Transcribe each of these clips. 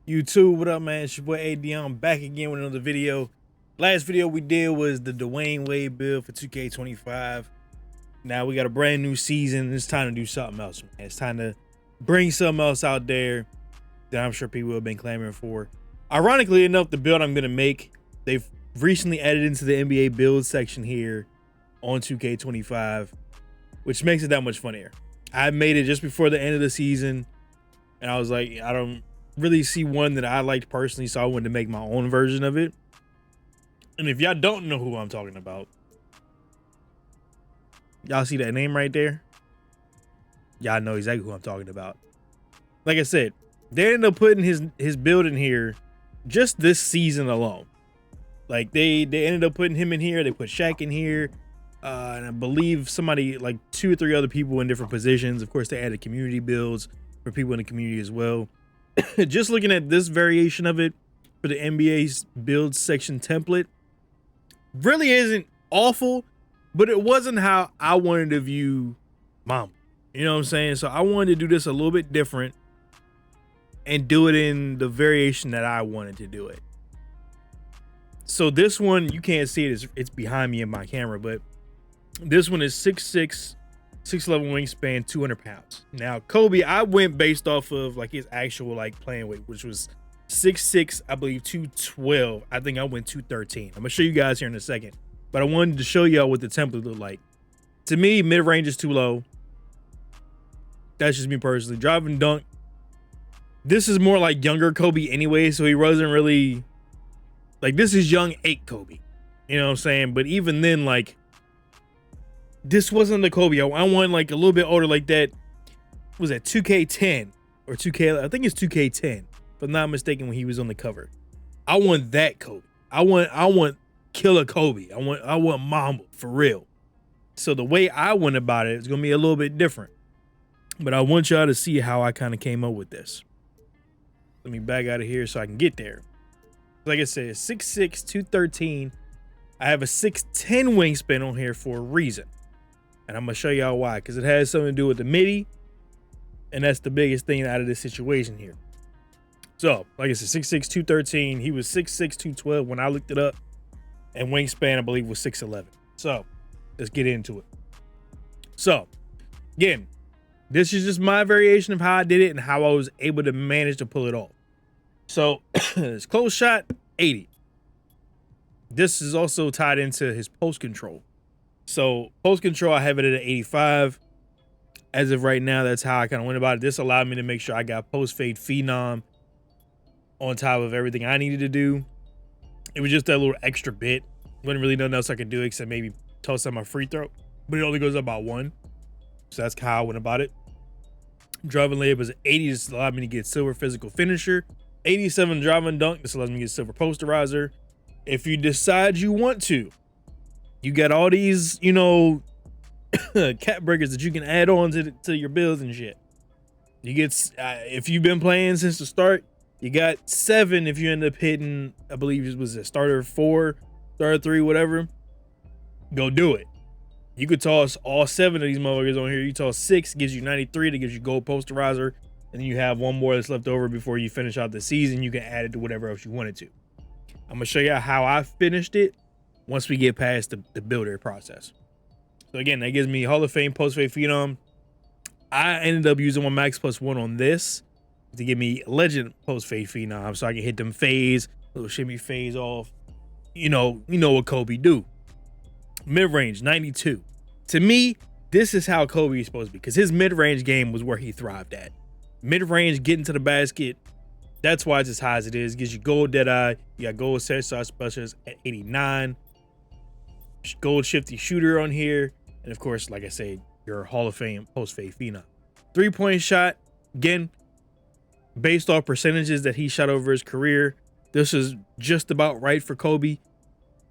YouTube, what up, man? It's your boy AyeDeon back again with another video. Last video we did was the Dwayne Wade build for 2K25. Now we got a brand new season. It's time to do something else, man. It's time to bring something else out there that I'm sure people have been clamoring for. Ironically enough, the build I'm gonna make, they've recently added into the NBA build section here on 2K25, which makes it that much funnier. I made it just before the end of the season, and I was like, I don't really see one that I liked personally, so I wanted to make my own version of it. And if y'all don't know who I'm talking about, y'all see that name right there? Y'all know exactly who I'm talking about. Like I said, they ended up putting his build in here just this season alone. Like they ended up putting him in here. They put Shaq in here, and I believe somebody, like 2 or 3 other people in different positions. Of course, they added community builds for people in the community as well. Just looking at this variation of it for the NBA's build section template really isn't awful, but it wasn't how I wanted to view Mamba. You know what I'm saying? So I wanted to do this a little bit different and do it in the variation that I wanted to do it. So this one, you can't see it, it's behind me in my camera, but this one is 6'6", 6'11" wingspan, 200 pounds. Now, Kobe, I went based off of like his actual like playing weight, which was 6'6", I believe 212. I think I went 213. I'm gonna show you guys here in a second, but I wanted to show y'all what the template looked like. To me, mid-range is too low. That's just me personally. Driving dunk, this is more like younger Kobe anyway, so he wasn't really like, this is young 8 Kobe. You know what I'm saying? But even then, like, this wasn't the Kobe. I want like a little bit older, like that. Was that 2K10 or 2K? I think it's 2K10, if I'm not mistaken, when he was on the cover. I want that Kobe. I want killer Kobe. I want Mamba for real. So the way I went about it is gonna be a little bit different. But I want y'all to see how I kind of came up with this. Let me back out of here so I can get there. Like I said, 6'6", 213. I have a 6'10" wingspan on here for a reason. And I'm going to show y'all why, because it has something to do with the midi, and that's the biggest thing out of this situation here. So, like I said, 6'6", 213. He was 6'6", 212 when I looked it up, and wingspan, I believe, was 6'11". So, let's get into it. So, again, this is just my variation of how I did it and how I was able to manage to pull it off. So, his close shot, 80. This is also tied into his post control. So post control, I have it at 85. As of right now, that's how I kind of went about it. This allowed me to make sure I got post fade phenom on top of everything I needed to do. It was just that little extra bit. Wasn't really nothing else I could do except maybe toss out my free throw, but it only goes up about 1. So that's how I went about it. Driving layup is 80. This allowed me to get silver physical finisher. 87 driving dunk. This allows me to get silver posterizer. If you decide you want to, you got all these, you know, cap breakers that you can add on to your builds and shit. You get, if you've been playing since the start, you got 7 if you end up hitting, I believe it was a starter 4, starter 3, whatever. Go do it. You could toss all 7 of these motherfuckers on here. You toss 6, gives you 93, that gives you gold posterizer, and then you have 1 more that's left over before you finish out the season. You can add it to whatever else you wanted to. I'm gonna show you how I finished it once we get past the builder process. So again, that gives me Hall of Fame post fade phenom. I ended up using one max +1 on this to give me legend post fade phenom, so I can hit them fades, little shimmy fades off. You know what Kobe do. Mid range 92. To me, this is how Kobe is supposed to be, because his mid range game was where he thrived at. Mid range, getting to the basket. That's why it's as high as it is. Gives you gold Deadeye. You got gold set shot specials at 89. Gold shifty shooter on here. And of course, like I said, your Hall of Fame post fade phenom. 3-point shot, again, based off percentages that he shot over his career, this is just about right for Kobe.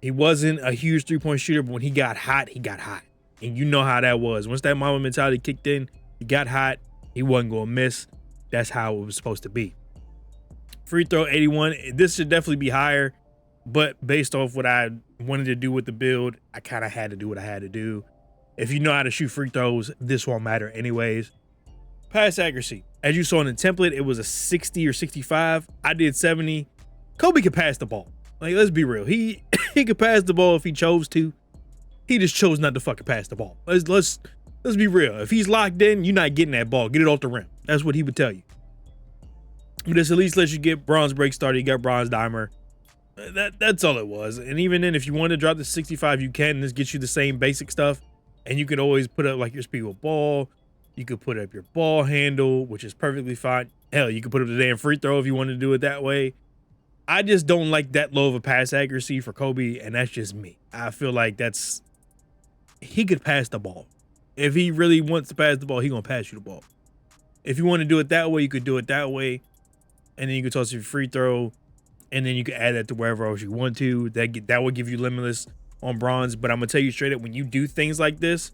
He wasn't a huge 3-point shooter, but when he got hot, he got hot. And you know how that was. Once that Mamba mentality kicked in, he got hot, he wasn't going to miss. That's how it was supposed to be. Free throw 81. This should definitely be higher, but based off what I wanted to do with the build, I kind of had to do what I had to do. If you know how to shoot free throws, this won't matter anyways. Pass accuracy. As you saw in the template, it was a 60 or 65. I did 70. Kobe could pass the ball. Like, let's be real. He could pass the ball if he chose to. He just chose not to fucking pass the ball. Let's be real. If he's locked in, you're not getting that ball. Get it off the rim. That's what he would tell you. But this at least lets you get bronze break starter. You got bronze dimer. That's all it was. And even then, if you want to drop the 65, you can. This gets you the same basic stuff. And you can always put up like your speed with ball. You could put up your ball handle, which is perfectly fine. Hell, you could put up the damn free throw if you wanted to do it that way. I just don't like that low of a pass accuracy for Kobe, and that's just me. I feel like he could pass the ball. If he really wants to pass the ball, he's gonna pass you the ball. If you want to do it that way, you could do it that way. And then you could toss your free throw, and then you could add that to wherever else you want to. That would give you limitless on bronze. But I'm gonna tell you straight up, when you do things like this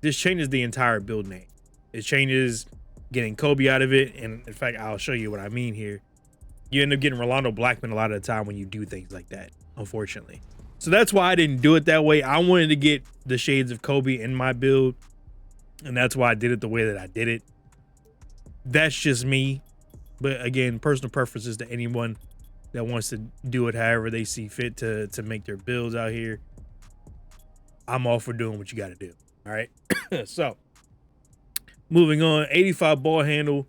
changes the entire build name. It changes getting Kobe out of it. And in fact, I'll show you what I mean here. You end up getting Rolando Blackman a lot of the time when you do things like that, unfortunately. So that's why I didn't do it that way. I wanted to get the shades of Kobe in my build, and that's why I did it the way that I did it. That's just me. But again, personal preferences to anyone that wants to do it however they see fit to make their builds out here. I'm all for doing what you got to do. All right. So moving on, 85 ball handle.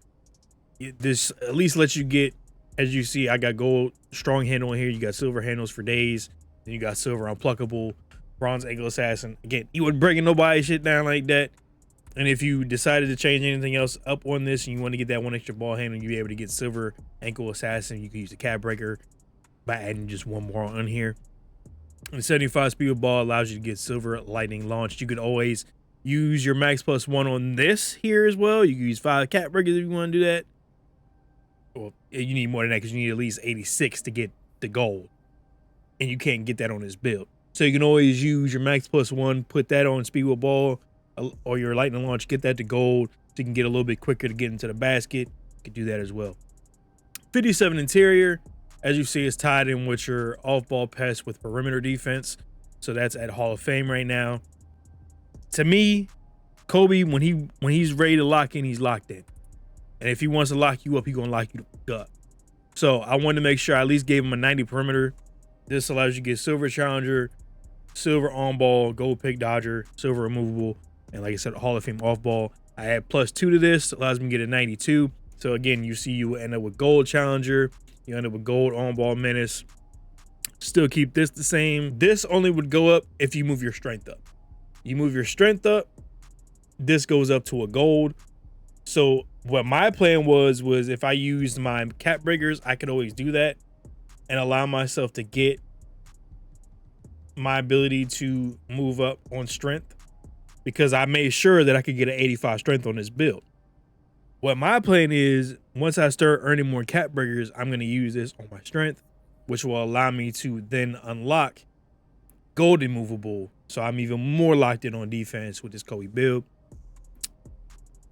This at least lets you get, as you see, I got gold strong handle in here. You got silver handles for days. Then you got silver unpluckable, bronze ankle assassin. Again, you wouldn't breaking nobody's shit down like that. And if you decided to change anything else up on this and you want to get that one extra ball handle, you'll be able to get silver ankle assassin. You can use the cap breaker by adding just one more on here. And 75 speed with ball allows you to get silver lightning launched. You could always use your max plus one on this here as well. You can use 5 cap breakers if you want to do that. Well, you need more than that because you need at least 86 to get the gold. And you can't get that on this build. So you can always use your max plus one, put that on speed with ball, or your lightning launch, get that to gold so you can get a little bit quicker to get into the basket. You can do that as well. 57 interior, as you see, is tied in with your off-ball pass with perimeter defense. So that's at Hall of Fame right now. To me, Kobe, when he's ready to lock in, he's locked in. And if he wants to lock you up, he's gonna lock you up. So I wanted to make sure I at least gave him a 90 perimeter. This allows you to get silver challenger, silver on ball, gold pick dodger, silver removable, and like I said, Hall of Fame off ball. I add +2 to this, allows me to get a 92. So again, you see you end up with gold challenger, you end up with gold on ball menace. Still keep this the same. This only would go up if you move your strength up. You move your strength up, this goes up to a gold. So what my plan was if I used my cap breakers, I could always do that and allow myself to get my ability to move up on strength, because I made sure that I could get an 85 strength on this build. What my plan is, once I start earning more cap breakers, I'm going to use this on my strength, which will allow me to then unlock gold immovable. So I'm even more locked in on defense with this Kobe build.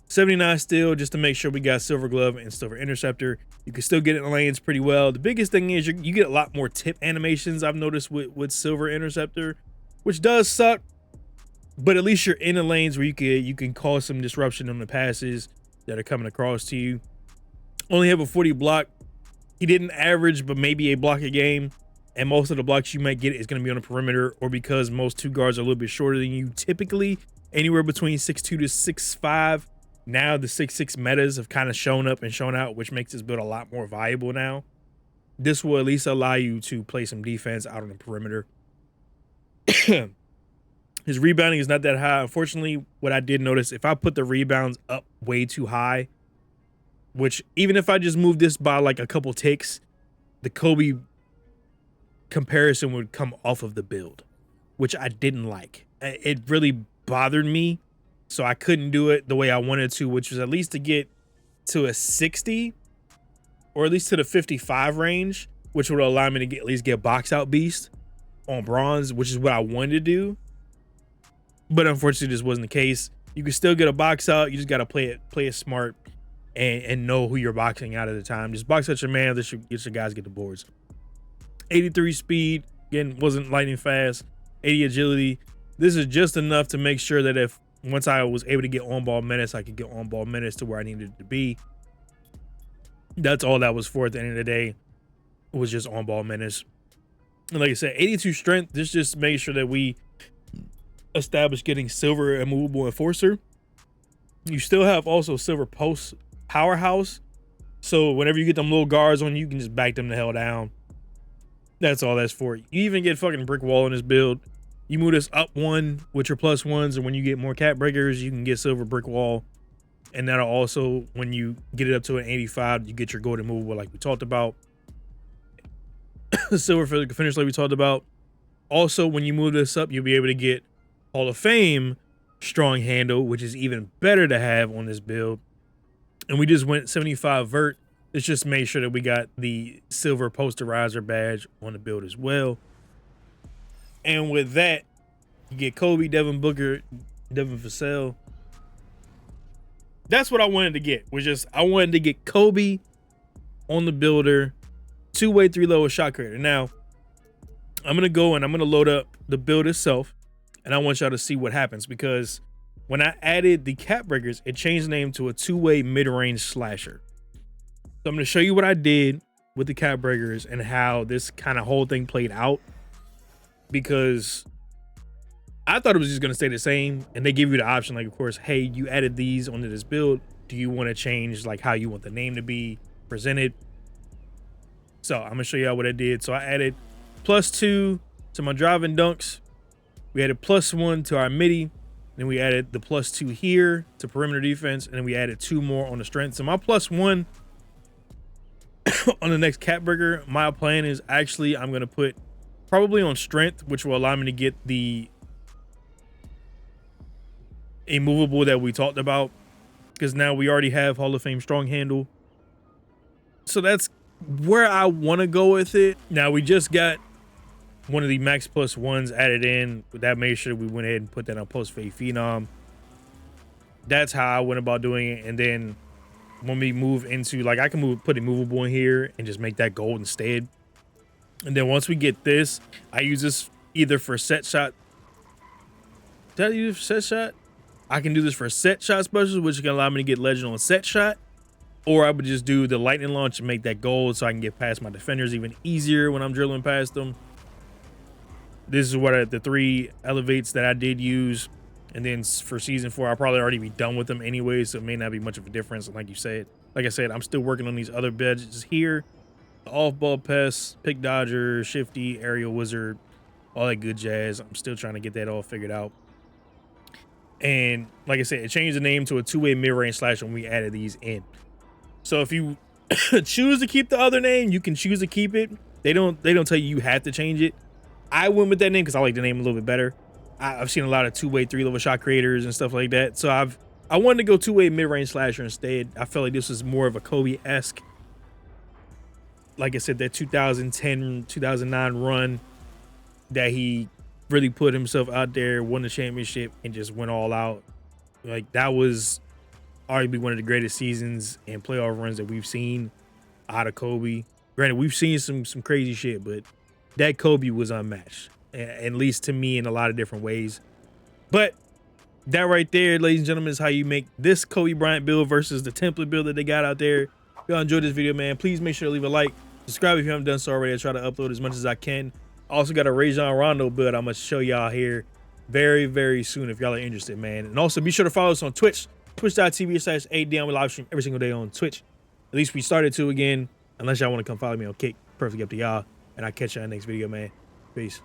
79 still, just to make sure we got silver glove and silver interceptor. You can still get it in lanes pretty well. The biggest thing is you get a lot more tip animations, I've noticed, with silver interceptor, which does suck, but at least you're in the lanes where you can cause some disruption on the passes that are coming across to you. Only have a 40 block. He didn't average, but maybe a block a game. And most of the blocks you might get is going to be on the perimeter, or because most two guards are a little bit shorter than you, typically anywhere between 6'2" to 6'5". Now the 6'6" metas have kind of shown up and shown out, which makes this build a lot more viable now. This will at least allow you to play some defense out on the perimeter. His rebounding is not that high. Unfortunately, what I did notice, if I put the rebounds up way too high, which even if I just move this by like a couple ticks, the Kobe comparison would come off of the build, which I didn't like. It really bothered me. So I couldn't do it the way I wanted to, which was at least to get to a 60 or at least to the 55 range, which would allow me to at least get box out beast on bronze, which is what I wanted to do. But unfortunately, this wasn't the case. You can still get a box out. You just got to play it smart and know who you're boxing out at the time. Just box out your man. This should get your guys get the boards. 83 speed, again, wasn't lightning fast. 80 agility. This is just enough to make sure that if Once I was able to get on ball minutes, I could get on ball minutes to where I needed to be. That's all that was for at the end of the day. It was just on ball minutes. And like I said, 82 strength. This just makes sure that we establish getting silver immovable enforcer. You still have also silver post powerhouse. So whenever you get them little guards on you can just back them the hell down. That's all that's for. You even get fucking brick wall in this build. You move this up one with your plus ones, and when you get more cap breakers, you can get silver brick wall. And that'll also, when you get it up to an 85, you get your golden movable like we talked about. Silver physical finish like we talked about. Also, when you move this up, you'll be able to get Hall of Fame strong handle, which is even better to have on this build. And we just went 75 vert. Let's just make sure that we got the silver posterizer badge on the build as well. And with that, you get Kobe, Devin Booker, Devin Vassell. That's what I wanted to get. I wanted to get Kobe on the builder, two-way, three-level shot creator. Now, I'm gonna go and I'm gonna load up the build itself, and I want y'all to see what happens, because when I added the cap breakers, it changed the name to a two-way mid-range slasher. So I'm gonna show you what I did with the cap breakers and how this kind of whole thing played out, because I thought it was just gonna stay the same, and they give you the option, like, of course, hey, you added these onto this build. Do you want to change like how you want the name to be presented? So I'm gonna show y'all what I did. So I added +2 to my driving dunks. We added +1 to our midi. Then we added the +2 here to perimeter defense, and then we added 2 more on the strength. So my +1 on the next cap breaker, my plan is actually I'm gonna put probably on strength, which will allow me to get the immovable that we talked about, because now we already have Hall of Fame strong handle. So that's where I want to go with it. Now we just got one of the max +1s added in. That made sure we went ahead and put that on post fade phenom. That's how I went about doing it. And then when we move into, like, I can put immovable in here and just make that gold instead. And then once we get this, I use this either for set shot. Did I use it for set shot? I can do this for set shot specials, which can allow me to get legend on set shot. Or I would just do the lightning launch and make that gold so I can get past my defenders even easier when I'm drilling past them. This is what the 3 elevates that I did use. And then for season 4, I'll probably already be done with them anyway, so it may not be much of a difference. And like I said, I'm still working on these other badges here. The off-ball pest, pick dodger, shifty, aerial wizard, all that good jazz. I'm still trying to get that all figured out. And like I said, it changed the name to a two-way mid-range slash when we added these in. So if you choose to keep the other name, you can choose to keep it. They don't tell you have to change it. I went with that name because I like the name a little bit better. I've seen a lot of two-way, three-level shot creators and stuff like that. So I wanted to go two-way mid-range slasher instead. I felt like this was more of a Kobe-esque. Like I said, that 2010, 2009 run that he really put himself out there, won the championship, and just went all out. Like, that was arguably one of the greatest seasons and playoff runs that we've seen out of Kobe. Granted, we've seen some crazy shit, but that Kobe was unmatched, at least to me, in a lot of different ways. But that right there, ladies and gentlemen, is how you make this Kobe Bryant build versus the template build that they got out there. If y'all enjoyed this video, man, please make sure to leave a like, subscribe if you haven't done so already. I try to upload as much as I can. I also got a Rajon Rondo build I'm gonna show y'all here very, very soon if y'all are interested, man. And also be sure to follow us on Twitch, twitch.tv/AyeDeon. We live stream every single day on Twitch. At least we started to again, unless y'all want to come follow me on Kick. Perfectly up to y'all. And I'll catch y'all in the next video, man. Peace.